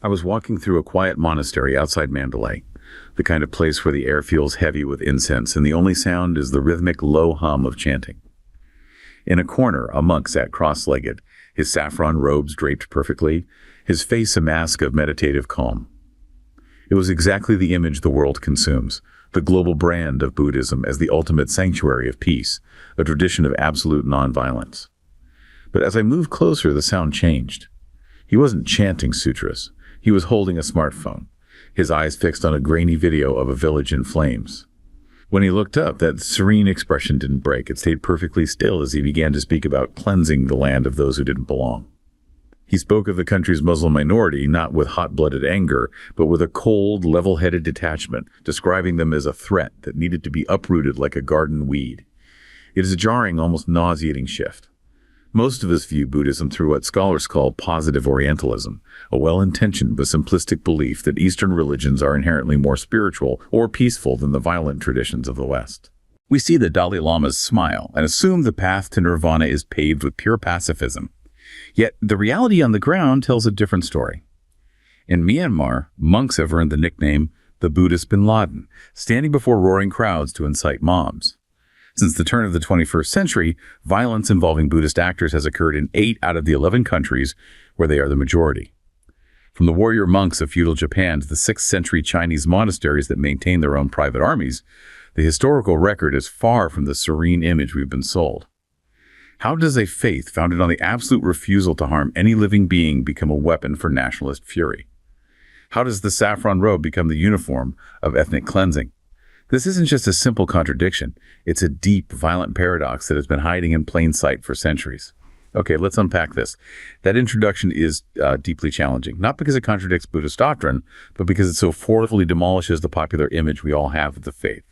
I was walking through a quiet monastery outside Mandalay, the kind of place where the air feels heavy with incense and the only sound is the rhythmic low hum of chanting. In a corner, a monk sat cross-legged, his saffron robes draped perfectly, his face a mask of meditative calm. It was exactly the image the world consumes, the global brand of Buddhism as the ultimate sanctuary of peace, a tradition of absolute nonviolence. But as I moved closer, the sound changed. He wasn't chanting sutras. He was holding a smartphone, his eyes fixed on a grainy video of a village in flames. When he looked up, that serene expression didn't break. It stayed perfectly still as he began to speak about cleansing the land of those who didn't belong. He spoke of the country's Muslim minority not with hot-blooded anger, but with a cold, level-headed detachment, describing them as a threat that needed to be uprooted like a garden weed. It is a jarring, almost nauseating shift. Most of us view Buddhism through what scholars call positive Orientalism, a well-intentioned but simplistic belief that Eastern religions are inherently more spiritual or peaceful than the violent traditions of the West. We see the Dalai Lama's smile and assume the path to nirvana is paved with pure pacifism. Yet the reality on the ground tells a different story. In Myanmar, monks have earned the nickname the Buddhist bin Laden, standing before roaring crowds to incite mobs. Since the turn of the 21st century, violence involving Buddhist actors has occurred in 8 out of the 11 countries where they are the majority. From the warrior monks of feudal Japan to the 6th century Chinese monasteries that maintain their own private armies, the historical record is far from the serene image we've been sold. How does a faith founded on the absolute refusal to harm any living being become a weapon for nationalist fury? How does the saffron robe become the uniform of ethnic cleansing? This isn't just a simple contradiction. It's a deep, violent paradox that has been hiding in plain sight for centuries. Okay, let's unpack this. That introduction is deeply challenging, not because it contradicts Buddhist doctrine, but because it so forcefully demolishes the popular image we all have of the faith.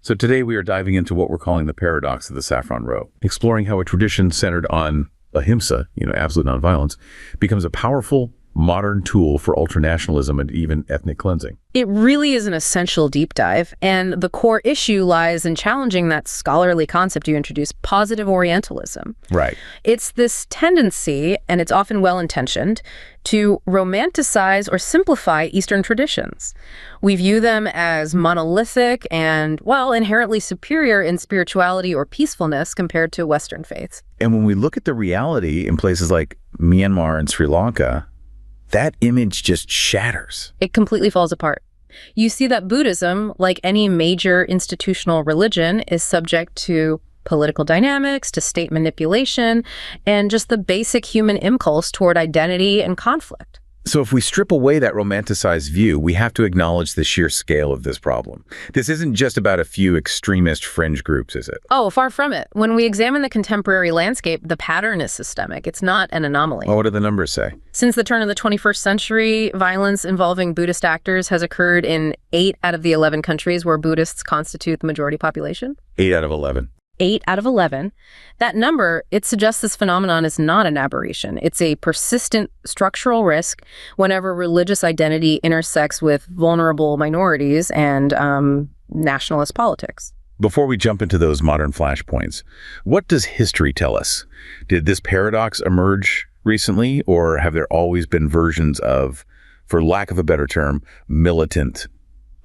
So today we are diving into what we're calling the paradox of the saffron robe, exploring how a tradition centered on ahimsa, absolute nonviolence, becomes a powerful, modern tool for ultranationalism and even ethnic cleansing. It really is an essential deep dive, and the core issue lies in challenging that scholarly concept you introduced, positive Orientalism. Right. It's this tendency, and it's often well-intentioned, to romanticize or simplify Eastern traditions. We view them as monolithic and, well, inherently superior in spirituality or peacefulness compared to Western faiths. And when we look at the reality in places like Myanmar and Sri Lanka, that image just shatters. It completely falls apart. You see that Buddhism, like any major institutional religion, is subject to political dynamics, to state manipulation, and just the basic human impulse toward identity and conflict. So if we strip away that romanticized view, we have to acknowledge the sheer scale of this problem. This isn't just about a few extremist fringe groups, is it? Oh, far from it. When we examine the contemporary landscape, the pattern is systemic. It's not an anomaly. Well, what do the numbers say? Since the turn of the 21st century, violence involving Buddhist actors has occurred in 8 out of the 11 countries where Buddhists constitute the majority population. 8 out of 11. 8 out of 11. That number, it suggests this phenomenon is not an aberration. It's a persistent structural risk whenever religious identity intersects with vulnerable minorities and nationalist politics. Before we jump into those modern flashpoints, what does history tell us? Did this paradox emerge recently, or have there always been versions of, for lack of a better term, militant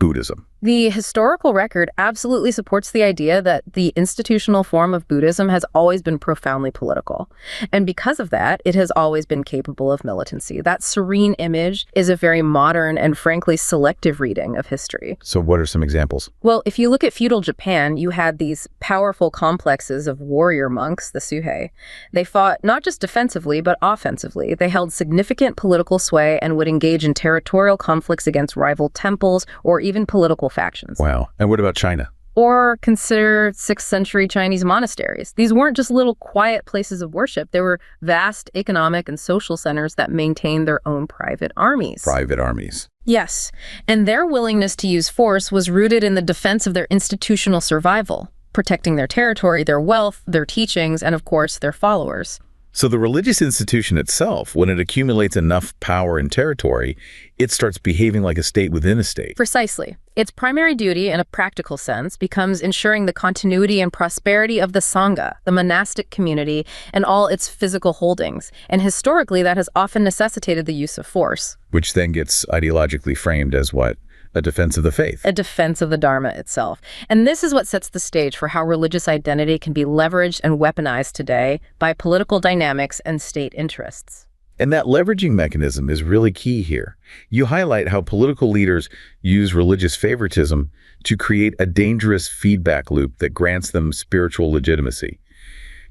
Buddhism? The historical record absolutely supports the idea that the institutional form of Buddhism has always been profoundly political. And because of that, it has always been capable of militancy. That serene image is a very modern and frankly selective reading of history. So what are some examples? Well, if you look at feudal Japan, you had these powerful complexes of warrior monks, the Sōhei. They fought not just defensively, but offensively. They held significant political sway and would engage in territorial conflicts against rival temples or even political factions. Wow. And what about China? Or consider 6th century Chinese monasteries. These weren't just little quiet places of worship. They were vast economic and social centers that maintained their own private armies. Private armies. Yes. And their willingness to use force was rooted in the defense of their institutional survival, protecting their territory, their wealth, their teachings, and of course, their followers. So the religious institution itself, when it accumulates enough power and territory, it starts behaving like a state within a state. Precisely. Its primary duty, in a practical sense, becomes ensuring the continuity and prosperity of the Sangha, the monastic community, and all its physical holdings. And historically, that has often necessitated the use of force. Which then gets ideologically framed as what? A defense of the faith. A defense of the Dharma itself. And this is what sets the stage for how religious identity can be leveraged and weaponized today by political dynamics and state interests. And that leveraging mechanism is really key here. You highlight how political leaders use religious favoritism to create a dangerous feedback loop that grants them spiritual legitimacy.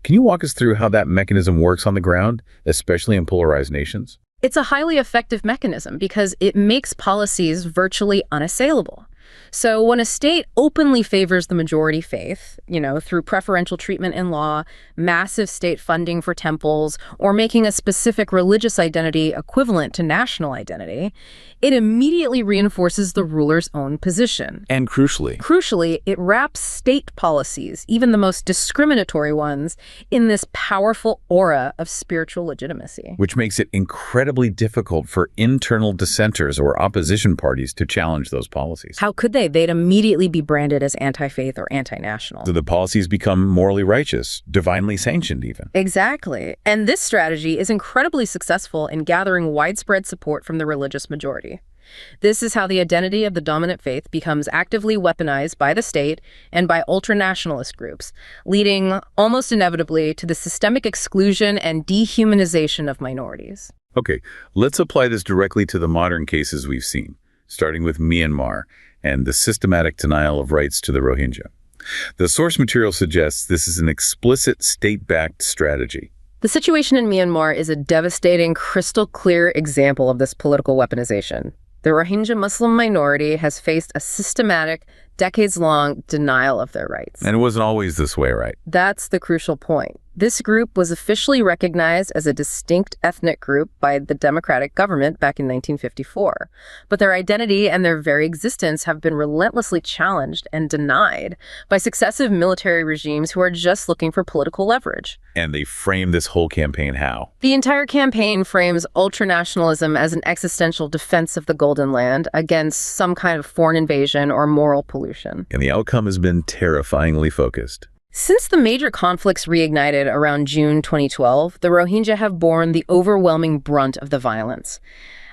Can you walk us through how that mechanism works on the ground, especially in polarized nations? It's a highly effective mechanism because it makes policies virtually unassailable. So when a state openly favors the majority faith, through preferential treatment in law, massive state funding for temples, or making a specific religious identity equivalent to national identity, it immediately reinforces the ruler's own position. And Crucially, it wraps state policies, even the most discriminatory ones, in this powerful aura of spiritual legitimacy. Which makes it incredibly difficult for internal dissenters or opposition parties to challenge those policies. How could they? They'd immediately be branded as anti-faith or anti-national. So the policies become morally righteous, divinely sanctioned even. Exactly. And this strategy is incredibly successful in gathering widespread support from the religious majority. This is how the identity of the dominant faith becomes actively weaponized by the state and by ultranationalist groups, leading almost inevitably to the systemic exclusion and dehumanization of minorities. Okay, let's apply this directly to the modern cases we've seen, starting with Myanmar and the systematic denial of rights to the Rohingya. The source material suggests this is an explicit state-backed strategy. The situation in Myanmar is a devastating, crystal-clear example of this political weaponization. The Rohingya Muslim minority has faced a systematic, decades-long denial of their rights. And it wasn't always this way, right? That's the crucial point. This group was officially recognized as a distinct ethnic group by the democratic government back in 1954. But their identity and their very existence have been relentlessly challenged and denied by successive military regimes who are just looking for political leverage. And they frame this whole campaign how? The entire campaign frames ultranationalism as an existential defense of the Golden Land against some kind of foreign invasion or moral pollution. And the outcome has been terrifyingly focused. Since the major conflicts reignited around June 2012, the Rohingya have borne the overwhelming brunt of the violence.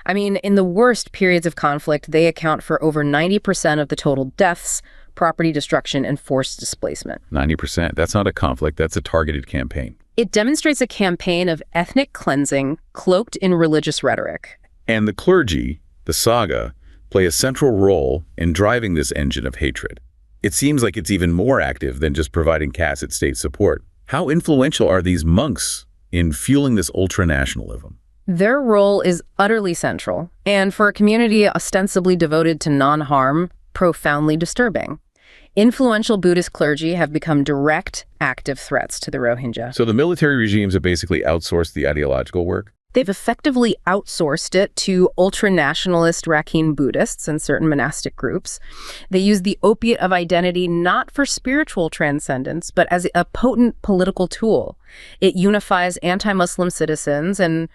I mean, in the worst periods of conflict, they account for over 90% of the total deaths, property destruction, and forced displacement. 90%. That's not a conflict. That's a targeted campaign. It demonstrates a campaign of ethnic cleansing cloaked in religious rhetoric. And the clergy, the Sangha, play a central role in driving this engine of hatred. It seems like it's even more active than just providing tacit state support. How influential are these monks in fueling this ultranationalism? Their role is utterly central, and for a community ostensibly devoted to non-harm, profoundly disturbing. Influential Buddhist clergy have become direct, active threats to the Rohingya. So the military regimes have basically outsourced the ideological work? They've effectively outsourced it to ultranationalist Rakhine Buddhists and certain monastic groups. They use the opiate of identity not for spiritual transcendence, but as a potent political tool. It unifies anti-Muslim citizens and,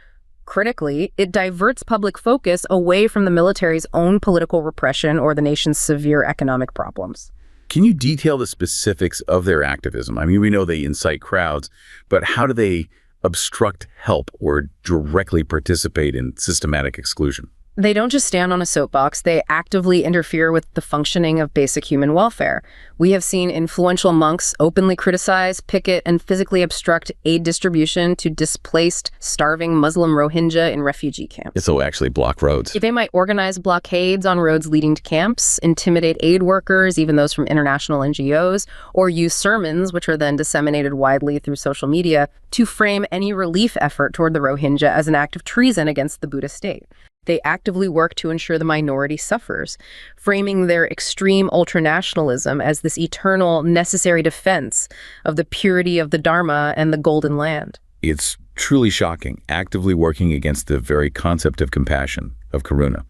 critically, it diverts public focus away from the military's own political repression or the nation's severe economic problems. Can you detail the specifics of their activism? I mean, we know they incite crowds, but how do they obstruct help or directly participate in systematic exclusion? They don't just stand on a soapbox, they actively interfere with the functioning of basic human welfare. We have seen influential monks openly criticize, picket, and physically obstruct aid distribution to displaced, starving Muslim Rohingya in refugee camps. So actually block roads. They might organize blockades on roads leading to camps, intimidate aid workers, even those from international NGOs, or use sermons, which are then disseminated widely through social media, to frame any relief effort toward the Rohingya as an act of treason against the Buddhist state. They actively work to ensure the minority suffers, framing their extreme ultranationalism as this eternal, necessary defense of the purity of the Dharma and the Golden Land. It's truly shocking, actively working against the very concept of compassion, of karuna.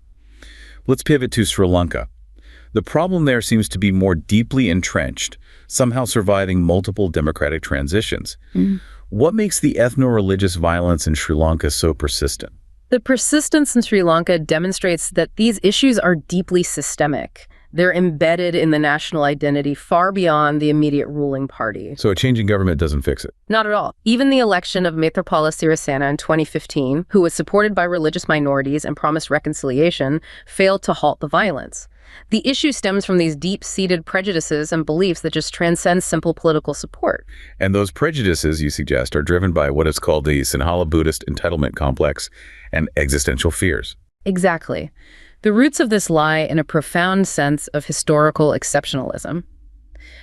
Let's pivot to Sri Lanka. The problem there seems to be more deeply entrenched, somehow surviving multiple democratic transitions. What makes the ethno-religious violence in Sri Lanka so persistent? The persistence in Sri Lanka demonstrates that these issues are deeply systemic. They're embedded in the national identity far beyond the immediate ruling party. So a changing government doesn't fix it? Not at all. Even the election of Maithripala Sirisena in 2015, who was supported by religious minorities and promised reconciliation, failed to halt the violence. The issue stems from these deep-seated prejudices and beliefs that just transcend simple political support. And those prejudices, you suggest, are driven by what is called the Sinhala-Buddhist entitlement complex and existential fears. Exactly. The roots of this lie in a profound sense of historical exceptionalism.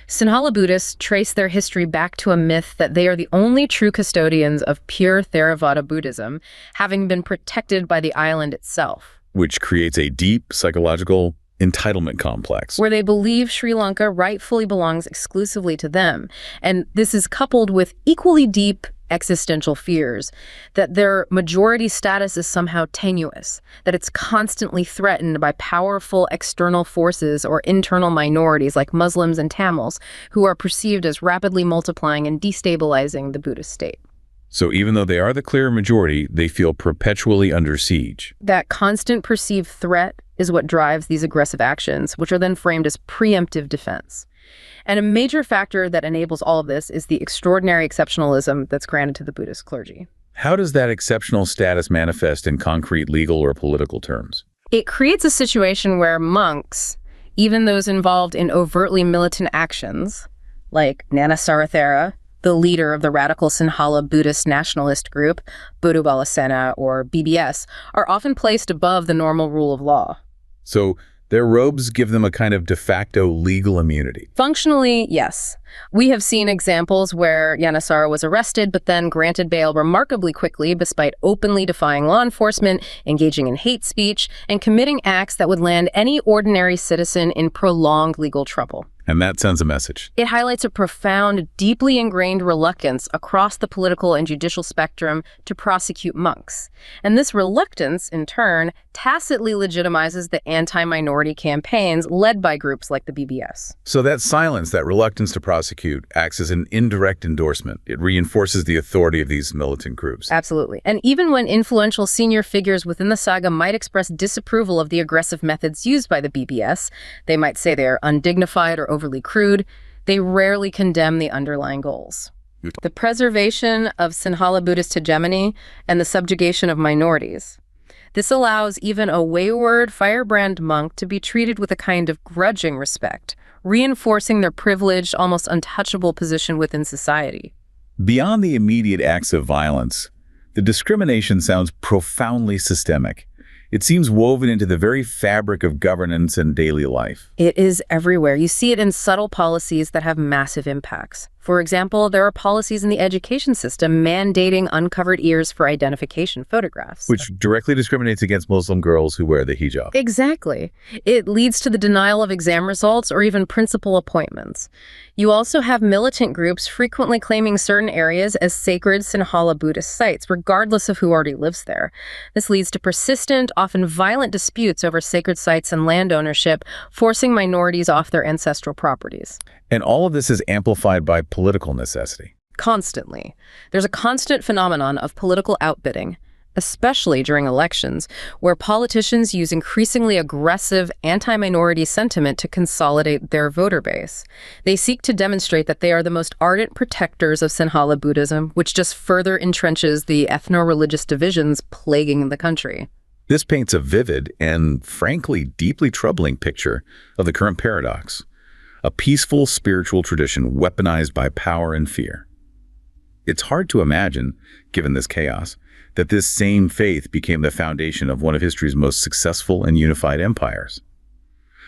Sinhala-Buddhists trace their history back to a myth that they are the only true custodians of pure Theravada Buddhism, having been protected by the island itself. Which creates a deep psychological entitlement complex. Where they believe Sri Lanka rightfully belongs exclusively to them. And this is coupled with equally deep existential fears that their majority status is somehow tenuous, that it's constantly threatened by powerful external forces or internal minorities like Muslims and Tamils, who are perceived as rapidly multiplying and destabilizing the Buddhist state. So even though they are the clear majority, they feel perpetually under siege. That constant perceived threat is what drives these aggressive actions, which are then framed as preemptive defense. And a major factor that enables all of this is the extraordinary exceptionalism that's granted to the Buddhist clergy. How does that exceptional status manifest in concrete legal or political terms? It creates a situation where monks, even those involved in overtly militant actions, like Nana Sarathera, the leader of the radical Sinhala-Buddhist nationalist group, Buddhu Balasena, or BBS, are often placed above the normal rule of law. So their robes give them a kind of de facto legal immunity. Functionally, yes. We have seen examples where Yanasara was arrested but then granted bail remarkably quickly despite openly defying law enforcement, engaging in hate speech, and committing acts that would land any ordinary citizen in prolonged legal trouble. And that sends a message. It highlights a profound, deeply ingrained reluctance across the political and judicial spectrum to prosecute monks. And this reluctance, in turn, tacitly legitimizes the anti-minority campaigns led by groups like the BBS. So that silence, that reluctance to prosecute, acts as an indirect endorsement. It reinforces the authority of these militant groups. Absolutely. And even when influential senior figures within the saga might express disapproval of the aggressive methods used by the BBS, they might say they are undignified or overly crude, they rarely condemn the underlying goals. The preservation of Sinhala-Buddhist hegemony and the subjugation of minorities. This allows even a wayward, firebrand monk to be treated with a kind of grudging respect, reinforcing their privileged, almost untouchable position within society. Beyond the immediate acts of violence, the discrimination sounds profoundly systemic. It seems woven into the very fabric of governance and daily life. It is everywhere. You see it in subtle policies that have massive impacts. For example, there are policies in the education system mandating uncovered ears for identification photographs. Which directly discriminates against Muslim girls who wear the hijab. Exactly. It leads to the denial of exam results or even principal appointments. You also have militant groups frequently claiming certain areas as sacred Sinhala Buddhist sites, regardless of who already lives there. This leads to persistent, often violent disputes over sacred sites and land ownership, forcing minorities off their ancestral properties. And all of this is amplified by political necessity. Constantly. There's a constant phenomenon of political outbidding, especially during elections, where politicians use increasingly aggressive anti-minority sentiment to consolidate their voter base. They seek to demonstrate that they are the most ardent protectors of Sinhala Buddhism, which just further entrenches the ethno-religious divisions plaguing the country. This paints a vivid and, frankly, deeply troubling picture of the current paradox. A peaceful spiritual tradition weaponized by power and fear. It's hard to imagine, given this chaos, that this same faith became the foundation of one of history's most successful and unified empires.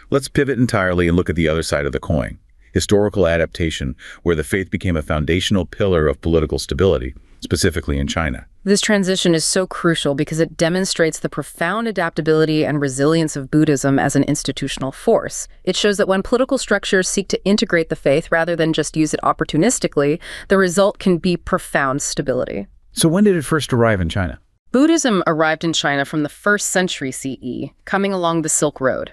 Let's pivot entirely and look at the other side of the coin, historical adaptation, where the faith became a foundational pillar of political stability, specifically in China. This transition is so crucial because it demonstrates the profound adaptability and resilience of Buddhism as an institutional force. It shows that when political structures seek to integrate the faith rather than just use it opportunistically, the result can be profound stability. So when did it first arrive in China? Buddhism arrived in China from the 1st century CE, coming along the Silk Road.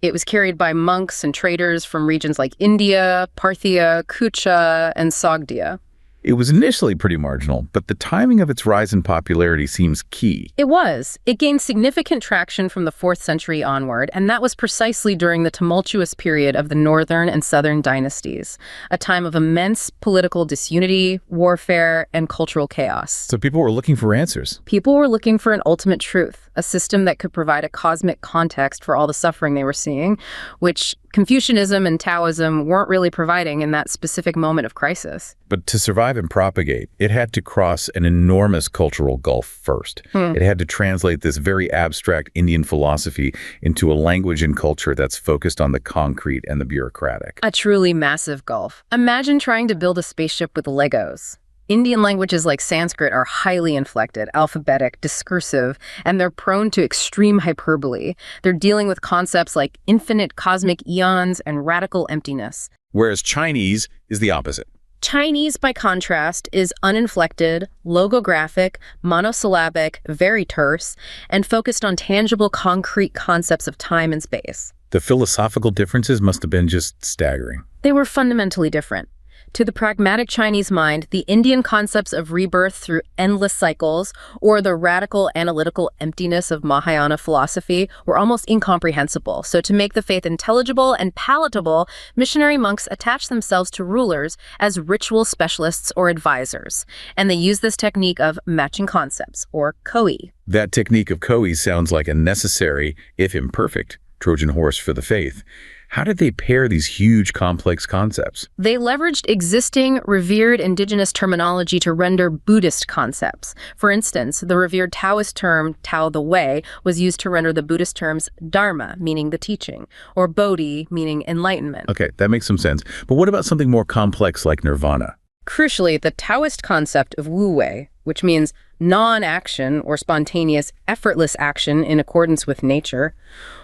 It was carried by monks and traders from regions like India, Parthia, Kucha, and Sogdia. It was initially pretty marginal, but the timing of its rise in popularity seems key. It was. It gained significant traction from the 4th century onward, and that was precisely during the tumultuous period of the northern and southern dynasties, a time of immense political disunity, warfare, and cultural chaos. So people were looking for answers. People were looking for an ultimate truth, a system that could provide a cosmic context for all the suffering they were seeing, which Confucianism and Taoism weren't really providing in that specific moment of crisis. But to survive and propagate, it had to cross an enormous cultural gulf first. It had to translate this very abstract Indian philosophy into a language and culture that's focused on the concrete and the bureaucratic. A truly massive gulf. Imagine trying to build a spaceship with Legos. Indian languages like Sanskrit are highly inflected, alphabetic, discursive, and they're prone to extreme hyperbole. They're dealing with concepts like infinite cosmic eons and radical emptiness. Whereas Chinese is the opposite. Chinese, by contrast, is uninflected, logographic, monosyllabic, very terse, and focused on tangible, concrete concepts of time and space. The philosophical differences must have been just staggering. They were fundamentally different. To the pragmatic Chinese mind, the Indian concepts of rebirth through endless cycles or the radical analytical emptiness of Mahayana philosophy were almost incomprehensible. So to make the faith intelligible and palatable, missionary monks attached themselves to rulers as ritual specialists or advisors. And they used this technique of matching concepts, or Kōei. That technique of Kōei sounds like a necessary, if imperfect, Trojan horse for the faith. How did they pair these huge, complex concepts? They leveraged existing, revered indigenous terminology to render Buddhist concepts. For instance, the revered Taoist term, Tao the Way, was used to render the Buddhist terms Dharma, meaning the teaching, or Bodhi, meaning enlightenment. Okay, that makes some sense. But what about something more complex like nirvana? Crucially, the Taoist concept of Wu Wei, which means non-action or spontaneous, effortless action in accordance with nature,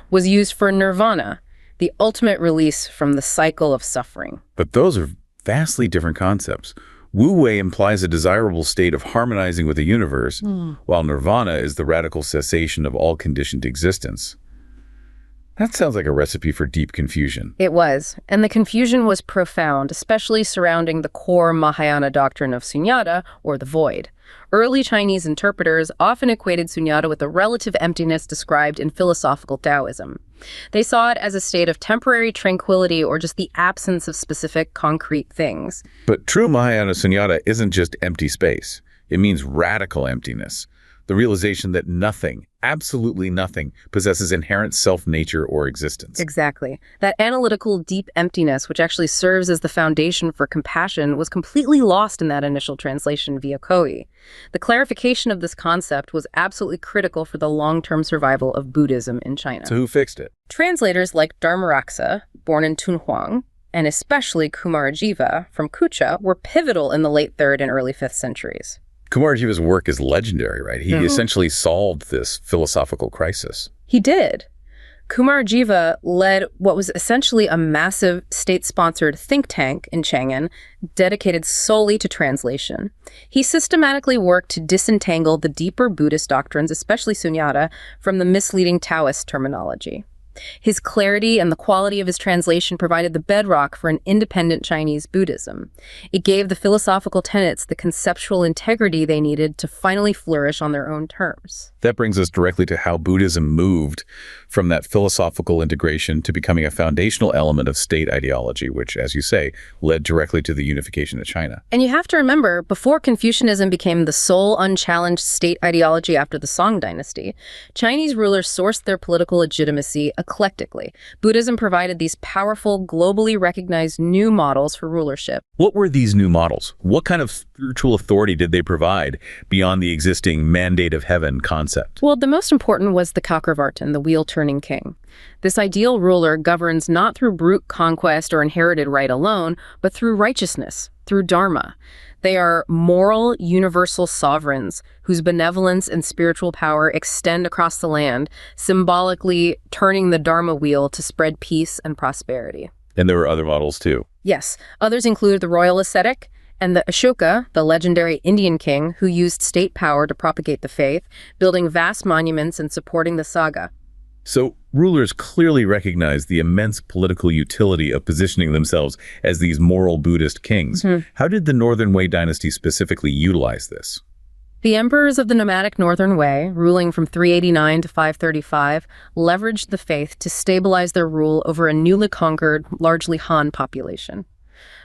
was used for nirvana, the ultimate release from the cycle of suffering. But those are vastly different concepts. Wu-wei implies a desirable state of harmonizing with the universe, while nirvana is the radical cessation of all conditioned existence. That sounds like a recipe for deep confusion. It was, and the confusion was profound, especially surrounding the core Mahayana doctrine of sunyata, or the void. Early Chinese interpreters often equated sunyata with the relative emptiness described in philosophical Taoism. They saw it as a state of temporary tranquility or just the absence of specific concrete things. But true Mahayana sunyata isn't just empty space. It means radical emptiness. The realization that nothing, absolutely nothing, possesses inherent self-nature or existence. Exactly. That analytical, deep emptiness, which actually serves as the foundation for compassion, was completely lost in that initial translation via Kōei. The clarification of this concept was absolutely critical for the long-term survival of Buddhism in China. So who fixed it? Translators like Dharmaraksa, born in Tunhuang, and especially Kumarajiva from Kucha, were pivotal in the late 3rd and early 5th centuries. Kumarajiva's work is legendary, right? He essentially solved this philosophical crisis. He did. Kumarajiva led what was essentially a massive state-sponsored think tank in Chang'an dedicated solely to translation. He systematically worked to disentangle the deeper Buddhist doctrines, especially sunyata, from the misleading Taoist terminology. His clarity and the quality of his translation provided the bedrock for an independent Chinese Buddhism. It gave the philosophical tenets the conceptual integrity they needed to finally flourish on their own terms. That brings us directly to how Buddhism moved from that philosophical integration to becoming a foundational element of state ideology, which, as you say, led directly to the unification of China. And you have to remember, before Confucianism became the sole unchallenged state ideology after the Song dynasty, Chinese rulers sourced their political legitimacy eclectically. Buddhism provided these powerful, globally recognized new models for rulership. What were these new models? What kind of spiritual authority did they provide beyond the existing mandate of heaven concept? Well, the most important was the Chakravartin, the wheel-turning king. This ideal ruler governs not through brute conquest or inherited right alone, but through righteousness, through dharma. They are moral, universal sovereigns whose benevolence and spiritual power extend across the land, symbolically turning the dharma wheel to spread peace and prosperity. And there were other models too. Yes, others include the royal ascetic, and the Ashoka, the legendary Indian king who used state power to propagate the faith, building vast monuments and supporting the saga. So rulers clearly recognized the immense political utility of positioning themselves as these moral Buddhist kings. How did the Northern Wei dynasty specifically utilize this? The emperors of the nomadic Northern Wei, ruling from 389 to 535, leveraged the faith to stabilize their rule over a newly conquered, largely Han population.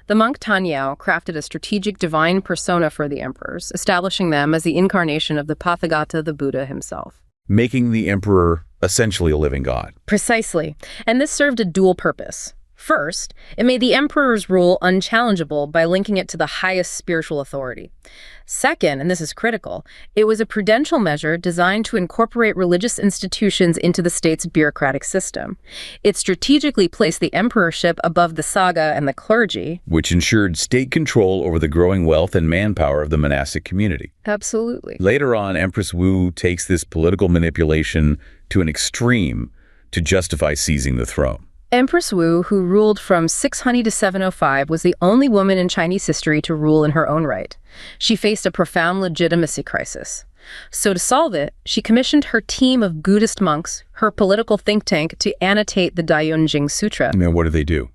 The monk Tan Yao crafted a strategic divine persona for the emperors, establishing them as the incarnation of the Tathagata, the Buddha himself. Making the emperor essentially a living god. Precisely. And this served a dual purpose. First, it made the emperor's rule unchallengeable by linking it to the highest spiritual authority. Second, and this is critical, it was a prudential measure designed to incorporate religious institutions into the state's bureaucratic system. It strategically placed the emperorship above the saga and the clergy, which ensured state control over the growing wealth and manpower of the monastic community. Absolutely. Later on, Empress Wu takes this political manipulation to an extreme to justify seizing the throne. Empress Wu, who ruled from 600 to 705, was the only woman in Chinese history to rule in her own right. She faced a profound legitimacy crisis. So to solve it, she commissioned her team of Buddhist monks, her political think tank, to annotate the Daiyunjing Sutra. Now, what do they do?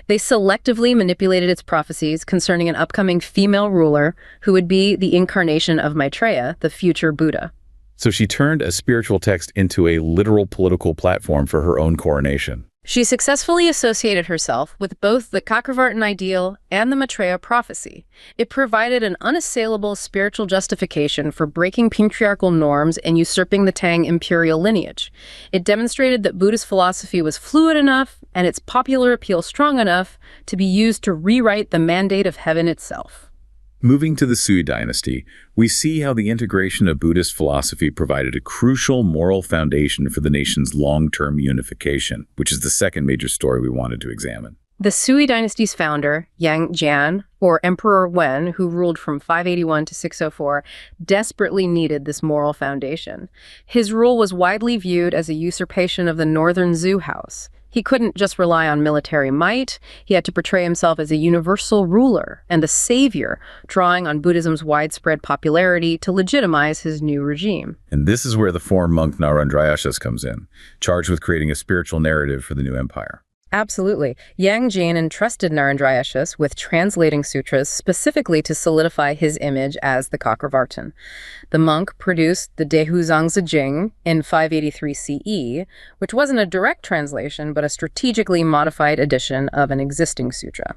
They selectively manipulated its prophecies concerning an upcoming female ruler who would be the incarnation of Maitreya, the future Buddha. So she turned a spiritual text into a literal political platform for her own coronation. She successfully associated herself with both the Cakravartin ideal and the Maitreya prophecy. It provided an unassailable spiritual justification for breaking patriarchal norms and usurping the Tang imperial lineage. It demonstrated that Buddhist philosophy was fluid enough and its popular appeal strong enough to be used to rewrite the mandate of heaven itself. Moving to the Sui dynasty, we see how the integration of Buddhist philosophy provided a crucial moral foundation for the nation's long-term unification, which is the second major story we wanted to examine. The Sui dynasty's founder, Yang Jian, or Emperor Wen, who ruled from 581 to 604, desperately needed this moral foundation. His rule was widely viewed as a usurpation of the northern Zhou house. He couldn't just rely on military might. He had to portray himself as a universal ruler and a savior, drawing on Buddhism's widespread popularity to legitimize his new regime. And this is where the foreign monk Narandrayashas comes in, charged with creating a spiritual narrative for the new empire. Absolutely. Yang Jian entrusted Narandrayashas with translating sutras specifically to solidify his image as the Cakravartin. The monk produced the Dehuzangzi Jing in 583 CE, which wasn't a direct translation, but a strategically modified edition of an existing sutra.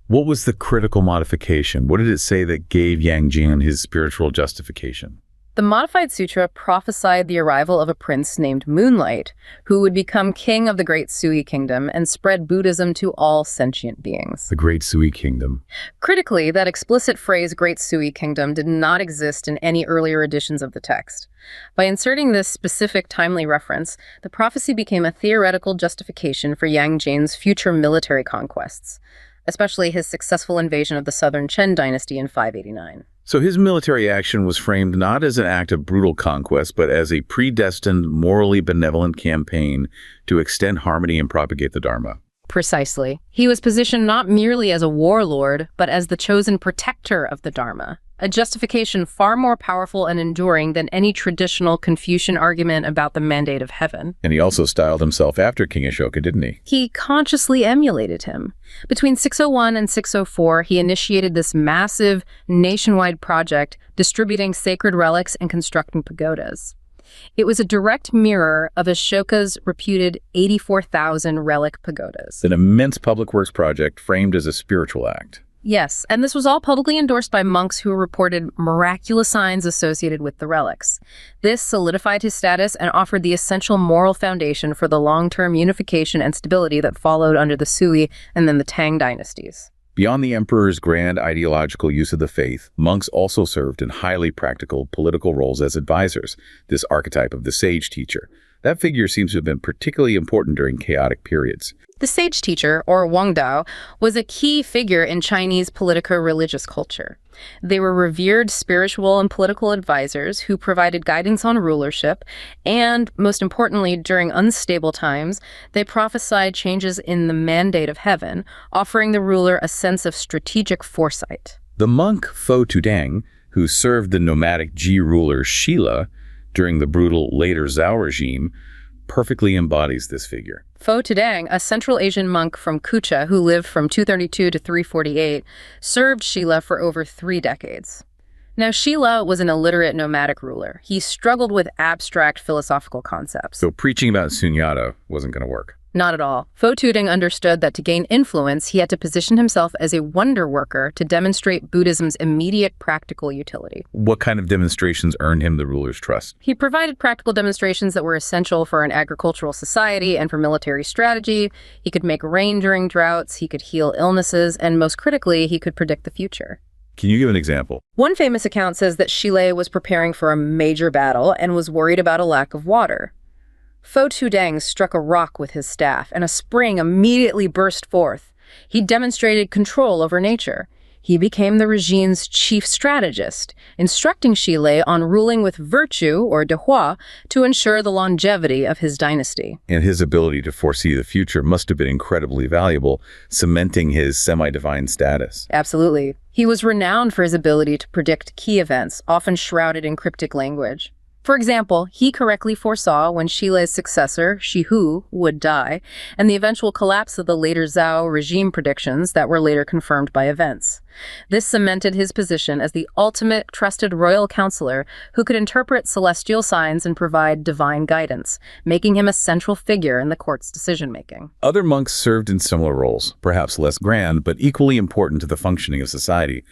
What was the critical modification? What did it say that gave Yang Jian his spiritual justification? The modified sutra prophesied the arrival of a prince named Moonlight, who would become king of the Great Sui Kingdom and spread Buddhism to all sentient beings. The Great Sui Kingdom. Critically, that explicit phrase, Great Sui Kingdom, did not exist in any earlier editions of the text. By inserting this specific timely reference, the prophecy became a theoretical justification for Yang Jian's future military conquests, especially his successful invasion of the southern Chen dynasty in 589. So his military action was framed not as an act of brutal conquest, but as a predestined, morally benevolent campaign to extend harmony and propagate the Dharma. Precisely. He was positioned not merely as a warlord, but as the chosen protector of the Dharma, a justification far more powerful and enduring than any traditional Confucian argument about the mandate of heaven. And he also styled himself after King Ashoka, didn't he? He consciously emulated him. Between 601 and 604, he initiated this massive nationwide project distributing sacred relics and constructing pagodas. It was a direct mirror of Ashoka's reputed 84,000 relic pagodas. An immense public works project framed as a spiritual act. Yes, and this was all publicly endorsed by monks who reported miraculous signs associated with the relics. This solidified his status and offered the essential moral foundation for the long-term unification and stability that followed under the Sui and then the Tang dynasties. Beyond the emperor's grand ideological use of the faith, monks also served in highly practical political roles as advisors, this archetype of the sage teacher. That figure seems to have been particularly important during chaotic periods. The sage teacher, or Wangdao, was a key figure in Chinese politico-religious culture. They were revered spiritual and political advisors who provided guidance on rulership, and, most importantly, during unstable times, they prophesied changes in the mandate of heaven, offering the ruler a sense of strategic foresight. The monk Fo Tudang, who served the nomadic Ji ruler Shila during the brutal later Zhao regime, perfectly embodies this figure. Pho Tudang, a Central Asian monk from Kucha who lived from 232 to 348, served Shila for over 3 decades. Now, Shila was an illiterate nomadic ruler. He struggled with abstract philosophical concepts. So preaching about sunyata wasn't going to work. Not at all. Pho Tudang understood that to gain influence, he had to position himself as a wonder worker to demonstrate Buddhism's immediate practical utility. What kind of demonstrations earned him the ruler's trust? He provided practical demonstrations that were essential for an agricultural society and for military strategy. He could make rain during droughts, he could heal illnesses, and most critically, he could predict the future. Can you give an example? One famous account says that Shile was preparing for a major battle and was worried about a lack of water. Pho Tudang struck a rock with his staff, and a spring immediately burst forth. He demonstrated control over nature. He became the regime's chief strategist, instructing Shile on ruling with virtue, or dehua, to ensure the longevity of his dynasty. And his ability to foresee the future must have been incredibly valuable, cementing his semi-divine status. Absolutely. He was renowned for his ability to predict key events, often shrouded in cryptic language. For example, he correctly foresaw when Shile's successor, Shihu, would die, and the eventual collapse of the later Zhao regime predictions that were later confirmed by events. This cemented his position as the ultimate trusted royal counselor who could interpret celestial signs and provide divine guidance, making him a central figure in the court's decision-making. Other monks served in similar roles, perhaps less grand, but equally important to the functioning of society,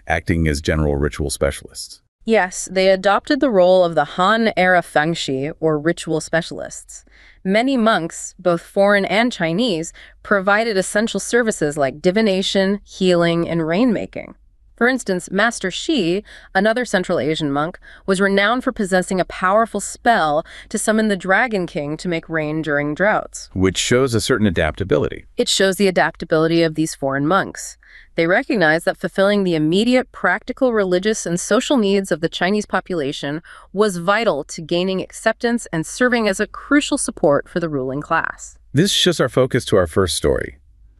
acting as general ritual specialists. Yes, they adopted the role of the Han-era fengshi, or ritual specialists. Many monks, both foreign and Chinese, provided essential services like divination, healing, and rainmaking. For instance, Master Shi, another Central Asian monk, was renowned for possessing a powerful spell to summon the Dragon King to make rain during droughts. Which shows a certain adaptability. It shows the adaptability of these foreign monks. They recognize that fulfilling the immediate practical religious and social needs of the Chinese population was vital to gaining acceptance and serving as a crucial support for the ruling class. This shifts our focus to our first story.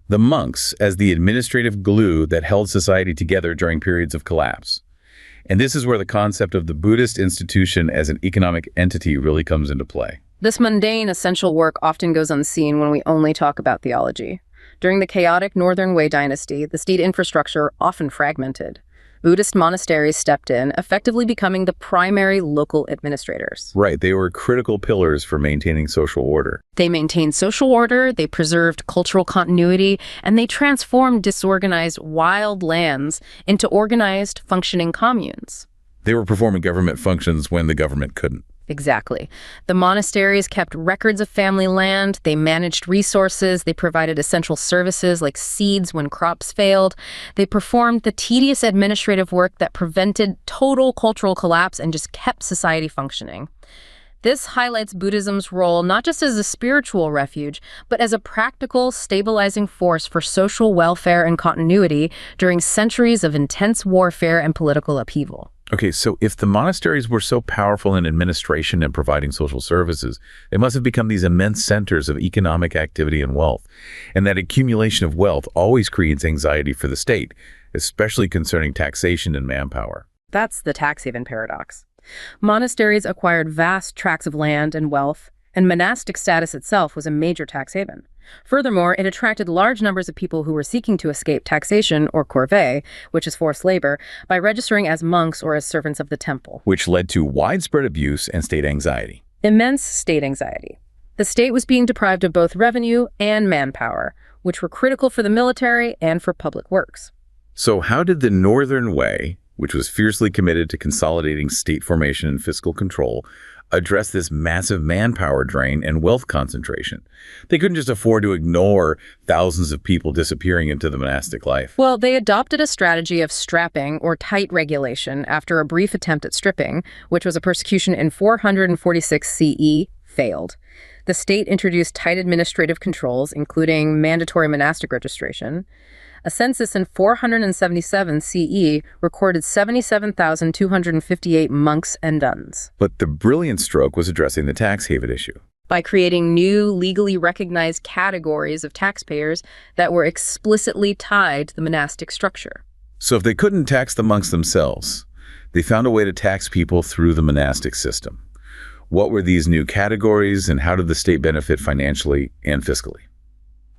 The monks as the administrative glue that held society together during periods of collapse. And this is where the concept of the Buddhist institution as an economic entity really comes into play. This mundane, essential work often goes unseen when we only talk about theology. During the chaotic Northern Wei dynasty, the state infrastructure often fragmented. Buddhist monasteries stepped in, effectively becoming the primary local administrators. Right, they were critical pillars for maintaining social order. They maintained social order, they preserved cultural continuity, and they transformed disorganized wild lands into organized, functioning communes. They were performing government functions when the government couldn't. Exactly. The monasteries kept records of family land, they managed resources, they provided essential services like seeds when crops failed. They performed the tedious administrative work that prevented total cultural collapse and just kept society functioning. This highlights Buddhism's role not just as a spiritual refuge, but as a practical, stabilizing force for social welfare and continuity during centuries of intense warfare and political upheaval. Okay, so if the monasteries were so powerful in administration and providing social services, they must have become these immense centers of economic activity and wealth. And that accumulation of wealth always creates anxiety for the state, especially concerning taxation and manpower. That's the tax haven paradox. Monasteries acquired vast tracts of land and wealth, and monastic status itself was a major tax haven. Furthermore, it attracted large numbers of people who were seeking to escape taxation, or corvée, which is forced labor, by registering as monks or as servants of the temple. Which led to widespread abuse and state anxiety. Immense state anxiety. The state was being deprived of both revenue and manpower, which were critical for the military and for public works. So how did the Northern Wei, which was fiercely committed to consolidating state formation and fiscal control, address this massive manpower drain and wealth concentration? They couldn't just afford to ignore thousands of people disappearing into the monastic life. Well, they adopted a strategy of strapping, or tight regulation, after a brief attempt at stripping, which was a persecution in 446 CE, failed. The state introduced tight administrative controls, including mandatory monastic registration. A census in 477 CE recorded 77,258 monks and nuns. But the brilliant stroke was addressing the tax haven issue. By creating new, legally recognized categories of taxpayers that were explicitly tied to the monastic structure. So if they couldn't tax the monks themselves, they found a way to tax people through the monastic system. What were these new categories, and how did the state benefit financially and fiscally?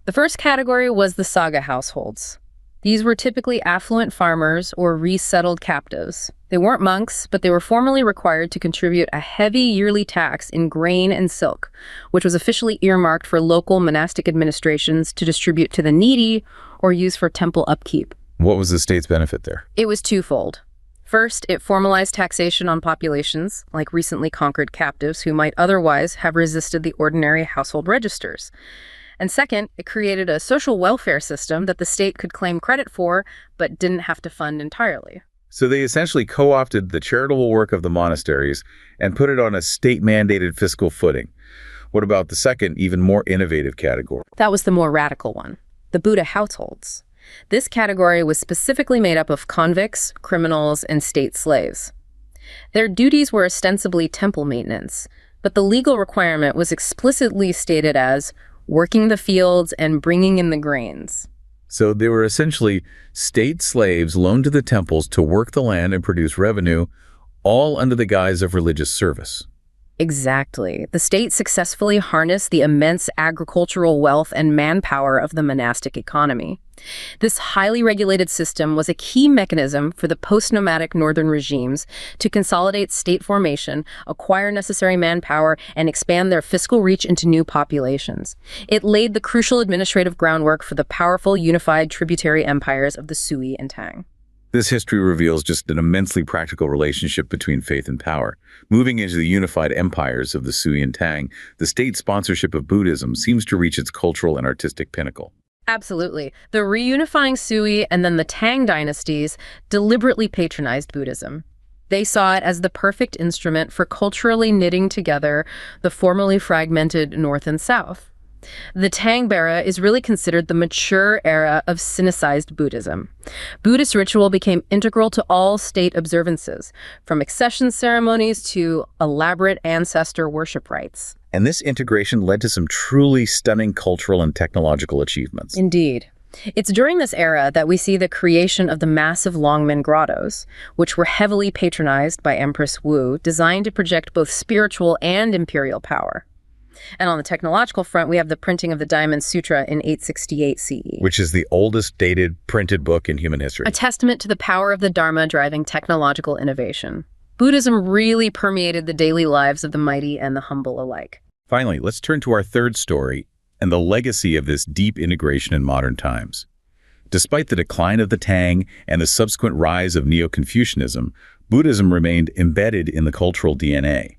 The first category was the saga households. These were typically affluent farmers or resettled captives. They weren't monks, but they were formally required to contribute a heavy yearly tax in grain and silk, which was officially earmarked for local monastic administrations to distribute to the needy or use for temple upkeep. What was the state's benefit there? It was twofold. First, it formalized taxation on populations, like recently conquered captives who might otherwise have resisted the ordinary household registers. And second, it created a social welfare system that the state could claim credit for, but didn't have to fund entirely. So they essentially co-opted the charitable work of the monasteries and put it on a state-mandated fiscal footing. What about the second, even more innovative category? That was the more radical one, the Buddha households. This category was specifically made up of convicts, criminals, and state slaves. Their duties were ostensibly temple maintenance, but the legal requirement was explicitly stated as working the fields and bringing in the grains. So they were essentially state slaves loaned to the temples to work the land and produce revenue, all under the guise of religious service. Exactly. The state successfully harnessed the immense agricultural wealth and manpower of the monastic economy. This highly regulated system was a key mechanism for the post-nomadic northern regimes to consolidate state formation, acquire necessary manpower, and expand their fiscal reach into new populations. It laid the crucial administrative groundwork for the powerful unified tributary empires of the Sui and Tang. This history reveals just an immensely practical relationship between faith and power. Moving into the unified empires of the Sui and Tang, the state sponsorship of Buddhism seems to reach its cultural and artistic pinnacle. Absolutely. The reunifying Sui and then the Tang dynasties deliberately patronized Buddhism. They saw it as the perfect instrument for culturally knitting together the formerly fragmented North and South. The Tang era is really considered the mature era of Sinicized Buddhism. Buddhist ritual became integral to all state observances, from accession ceremonies to elaborate ancestor worship rites. And this integration led to some truly stunning cultural and technological achievements. Indeed. It's during this era that we see the creation of the massive Longmen grottos, which were heavily patronized by Empress Wu, designed to project both spiritual and imperial power. And on the technological front, we have the printing of the Diamond Sutra in 868 CE. Which is the oldest dated printed book in human history. A testament to the power of the Dharma driving technological innovation. Buddhism really permeated the daily lives of the mighty and the humble alike. Finally, let's turn to our third story and the legacy of this deep integration in modern times. Despite the decline of the Tang and the subsequent rise of Neo-Confucianism, Buddhism remained embedded in the cultural DNA.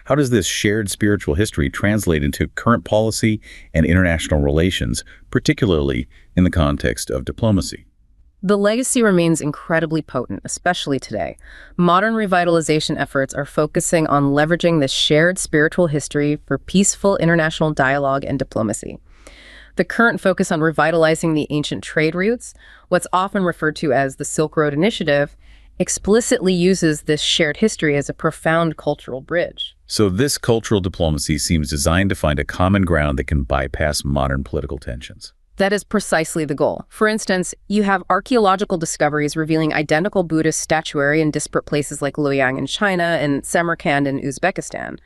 How does this shared spiritual history translate into current policy and international relations, particularly in the context of diplomacy? The legacy remains incredibly potent, especially today. Modern revitalization efforts are focusing on leveraging this shared spiritual history for peaceful international dialogue and diplomacy. The current focus on revitalizing the ancient trade routes, what's often referred to as the Silk Road Initiative, explicitly uses this shared history as a profound cultural bridge. So this cultural diplomacy seems designed to find a common ground that can bypass modern political tensions. That is precisely the goal. For instance, you have archaeological discoveries revealing identical Buddhist statuary in disparate places like Luoyang in China and Samarkand in Uzbekistan.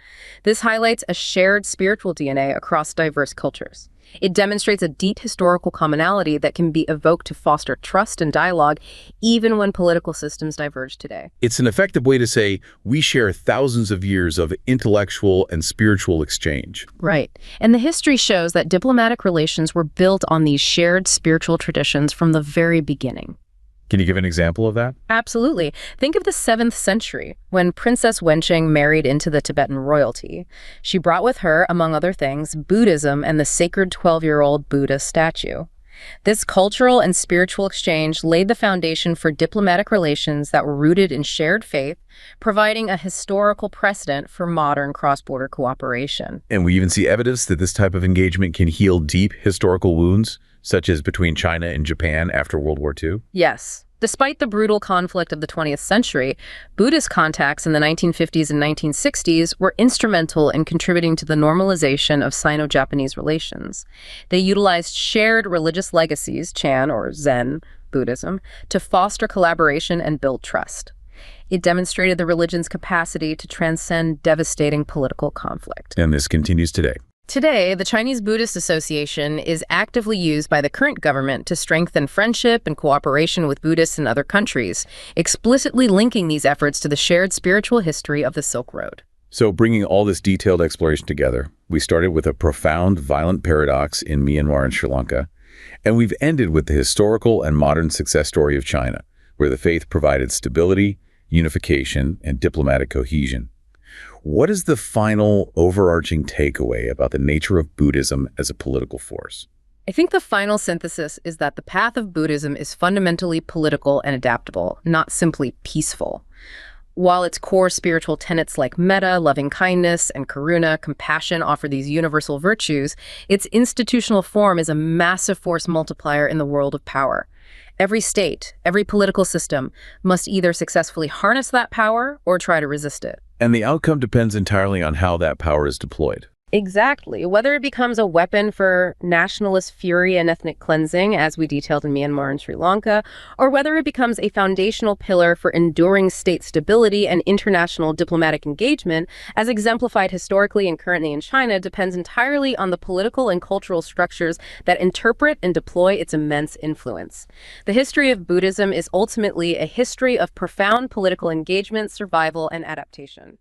This highlights a shared spiritual DNA across diverse cultures. It demonstrates a deep historical commonality that can be evoked to foster trust and dialogue, even when political systems diverge today. It's an effective way to say we share thousands of years of intellectual and spiritual exchange. Right. And the history shows that diplomatic relations were built on these shared spiritual traditions from the very beginning. Can you give an example of that? Absolutely. Think of the 7th century, when Princess Wencheng married into the Tibetan royalty. She brought with her, among other things, Buddhism and the sacred 12-year-old Buddha statue. This cultural and spiritual exchange laid the foundation for diplomatic relations that were rooted in shared faith, providing a historical precedent for modern cross-border cooperation. And we even see evidence that this type of engagement can heal deep historical wounds, such as between China and Japan after World War II? Yes. Despite the brutal conflict of the 20th century, Buddhist contacts in the 1950s and 1960s were instrumental in contributing to the normalization of Sino-Japanese relations. They utilized shared religious legacies, Chan or Zen Buddhism, to foster collaboration and build trust. It demonstrated the religion's capacity to transcend devastating political conflict. And this continues today. Today, the Chinese Buddhist Association is actively used by the current government to strengthen friendship and cooperation with Buddhists in other countries, explicitly linking these efforts to the shared spiritual history of the Silk Road. So bringing all this detailed exploration together, we started with a profound, violent paradox in Myanmar and Sri Lanka, and we've ended with the historical and modern success story of China, where the faith provided stability, unification, and diplomatic cohesion. What is the final overarching takeaway about the nature of Buddhism as a political force? I think the final synthesis is that the path of Buddhism is fundamentally political and adaptable, not simply peaceful. While its core spiritual tenets like metta, loving kindness, and karuna, compassion, offer these universal virtues, its institutional form is a massive force multiplier in the world of power. Every state, every political system must either successfully harness that power or try to resist it. And the outcome depends entirely on how that power is deployed. Exactly. Whether it becomes a weapon for nationalist fury and ethnic cleansing, as we detailed in Myanmar and Sri Lanka, or whether it becomes a foundational pillar for enduring state stability and international diplomatic engagement, as exemplified historically and currently in China, depends entirely on the political and cultural structures that interpret and deploy its immense influence. The history of Buddhism is ultimately a history of profound political engagement, survival, and adaptation.